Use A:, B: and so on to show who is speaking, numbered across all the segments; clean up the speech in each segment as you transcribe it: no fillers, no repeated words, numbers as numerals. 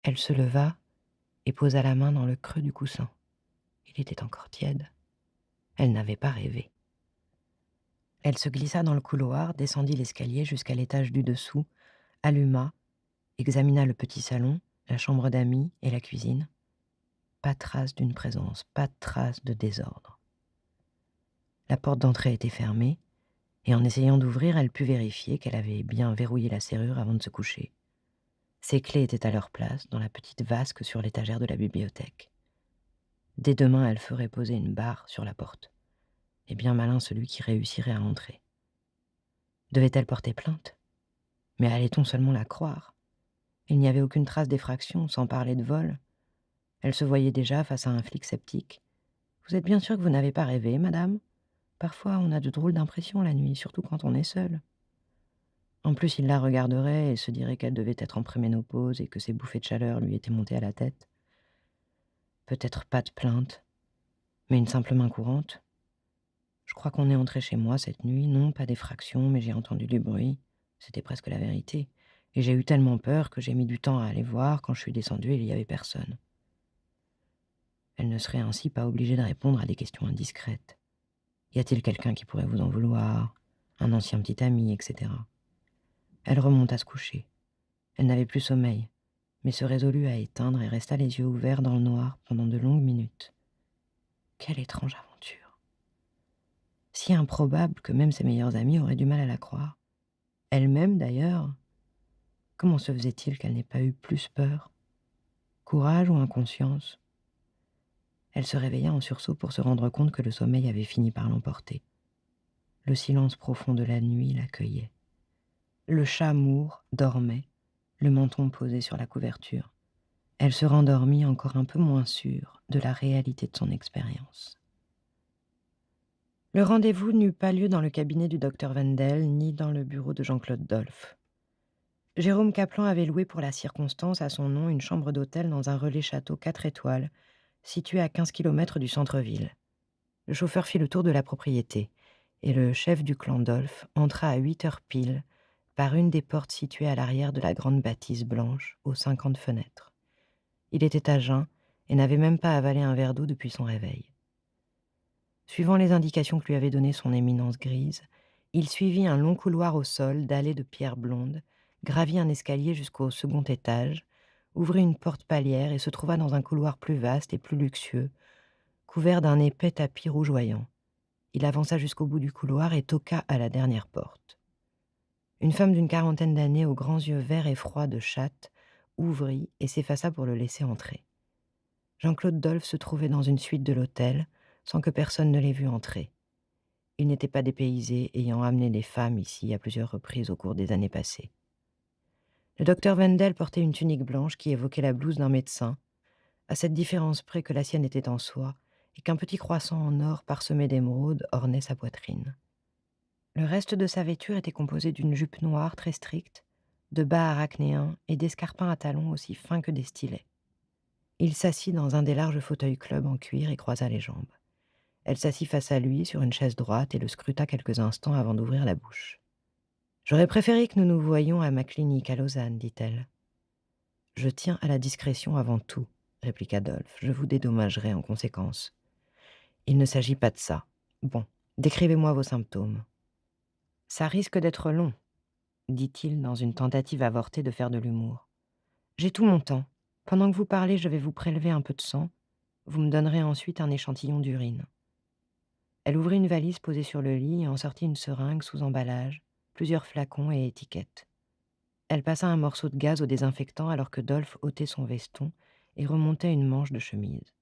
A: Elle se leva et posa la main dans le creux du coussin. Il était encore tiède. Elle n'avait pas rêvé. Elle se glissa dans le couloir, descendit l'escalier jusqu'à l'étage du dessous, alluma, examina le petit salon, la chambre d'amis et la cuisine. Pas trace d'une présence, pas trace de désordre. La porte d'entrée était fermée, et en essayant d'ouvrir, elle put vérifier qu'elle avait bien verrouillé la serrure avant de se coucher. Ses clés étaient à leur place, dans la petite vasque sur l'étagère de la bibliothèque. Dès demain, elle ferait poser une barre sur la porte. Et bien malin celui qui réussirait à entrer. Devait-elle porter plainte? Mais allait-on seulement la croire? Il n'y avait aucune trace d'effraction, sans parler de vol. Elle se voyait déjà face à un flic sceptique. « Vous êtes bien sûre que vous n'avez pas rêvé, madame? Parfois, on a de drôles d'impressions la nuit, surtout quand on est seul. » En plus, il la regarderait et se dirait qu'elle devait être en préménopause et que ses bouffées de chaleur lui étaient montées à la tête. Peut-être pas de plainte, mais une simple main courante. Je crois qu'on est entré chez moi cette nuit, non pas d'effraction, mais j'ai entendu du bruit. C'était presque la vérité. Et j'ai eu tellement peur que j'ai mis du temps à aller voir. Quand je suis descendue, il n'y avait personne. Elle ne serait ainsi pas obligée de répondre à des questions indiscrètes. Y a-t-il quelqu'un qui pourrait vous en vouloir? Un ancien petit ami, etc. Elle remonta se coucher. Elle n'avait plus sommeil, mais se résolut à éteindre et resta les yeux ouverts dans le noir pendant de longues minutes. Quelle étrange aventure! Si improbable que même ses meilleurs amis auraient du mal à la croire. Elle-même, d'ailleurs, comment se faisait-il qu'elle n'ait pas eu plus peur? Courage ou inconscience? Elle se réveilla en sursaut pour se rendre compte que le sommeil avait fini par l'emporter. Le silence profond de la nuit l'accueillait. Le chat Moore dormait, le menton posé sur la couverture. Elle se rendormit encore un peu moins sûre de la réalité de son expérience. Le rendez-vous n'eut pas lieu dans le cabinet du docteur Wendel, ni dans le bureau de Jean-Claude Dolph. Jérôme Kaplan avait loué pour la circonstance à son nom une chambre d'hôtel dans un relais château 4 étoiles, situé à 15 kilomètres du centre-ville. Le chauffeur fit le tour de la propriété, et le chef du clan Dolph entra à 8 heures pile par une des portes situées à l'arrière de la grande bâtisse blanche aux 50 fenêtres. Il était à jeun et n'avait même pas avalé un verre d'eau depuis son réveil. Suivant les indications que lui avait données son éminence grise, il suivit un long couloir au sol dallé de pierres blondes, gravit un escalier jusqu'au second étage, ouvrit une porte palière et se trouva dans un couloir plus vaste et plus luxueux, couvert d'un épais tapis rougeoyant. Il avança jusqu'au bout du couloir et toqua à la dernière porte. Une femme d'une quarantaine d'années, aux grands yeux verts et froids de chatte, ouvrit et s'effaça pour le laisser entrer. Jean-Claude Dolph se trouvait dans une suite de l'hôtel, sans que personne ne l'ait vu entrer. Il n'était pas dépaysé, ayant amené des femmes ici à plusieurs reprises au cours des années passées. Le docteur Wendel portait une tunique blanche qui évoquait la blouse d'un médecin, à cette différence près que la sienne était en soie et qu'un petit croissant en or parsemé d'émeraudes ornait sa poitrine. Le reste de sa vêture était composé d'une jupe noire très stricte, de bas arachnéens et d'escarpins à talons aussi fins que des stylets. Il s'assit dans un des larges fauteuils club en cuir et croisa les jambes. Elle s'assit face à lui sur une chaise droite et le scruta quelques instants avant d'ouvrir la bouche. « J'aurais préféré que nous nous voyions à ma clinique à Lausanne, dit-elle. « Je tiens à la discrétion avant tout, répliqua Dolph. Je vous dédommagerai en conséquence. Il ne s'agit pas de ça. Bon, décrivez-moi vos symptômes. Ça risque d'être long, dit-il dans une tentative avortée de faire de l'humour. J'ai tout mon temps. Pendant que vous parlez, je vais vous prélever un peu de sang. Vous me donnerez ensuite un échantillon d'urine. Elle ouvrit une valise posée sur le lit et en sortit une seringue sous emballage, plusieurs flacons et étiquettes. Elle passa un morceau de gaz au désinfectant alors que Dolph ôtait son veston et remontait une manche de chemise.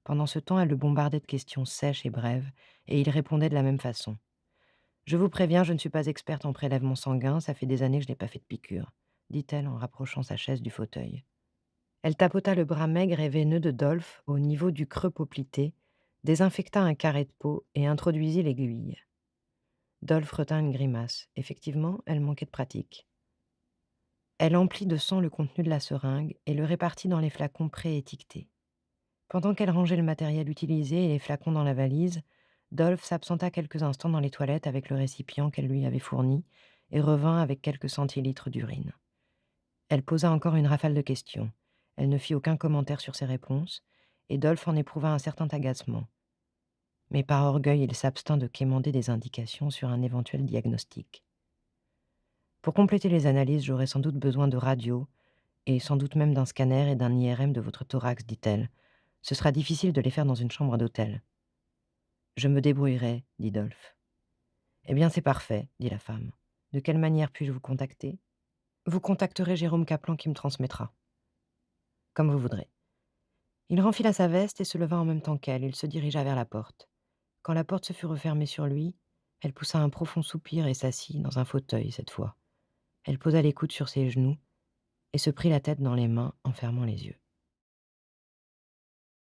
A: Pendant ce temps, elle le bombardait de questions sèches et brèves, et il répondait de la même façon. « Je vous préviens, je ne suis pas experte en prélèvement sanguin, ça fait des années que je n'ai pas fait de piqûre, » dit-elle en rapprochant sa chaise du fauteuil. Elle tapota le bras maigre et veineux de Dolph au niveau du creux poplité, désinfecta un carré de peau et introduisit l'aiguille. Dolph retint une grimace. Effectivement, elle manquait de pratique. Elle emplit de sang le contenu de la seringue et le répartit dans les flacons préétiquetés. Pendant qu'elle rangeait le matériel utilisé et les flacons dans la valise, Dolph s'absenta quelques instants dans les toilettes avec le récipient qu'elle lui avait fourni et revint avec quelques centilitres d'urine. Elle posa encore une rafale de questions. Elle ne fit aucun commentaire sur ses réponses, et Dolph en éprouva un certain agacement. Mais par orgueil, il s'abstint de quémander des indications sur un éventuel diagnostic. Pour compléter les analyses, j'aurai sans doute besoin de radio, et sans doute même d'un scanner et d'un IRM de votre thorax, dit-elle. Ce sera difficile de les faire dans une chambre d'hôtel. Je me débrouillerai, dit Dolph. Eh bien, c'est parfait, dit la femme. De quelle manière puis-je vous contacter? Vous contacterez Jérôme Kaplan qui me transmettra. Comme vous voudrez. Il renfila sa veste et se leva en même temps qu'elle. Il se dirigea vers la porte. Quand la porte se fut refermée sur lui, elle poussa un profond soupir et s'assit dans un fauteuil cette fois. Elle posa les coudes sur ses genoux et se prit la tête dans les mains en fermant les yeux.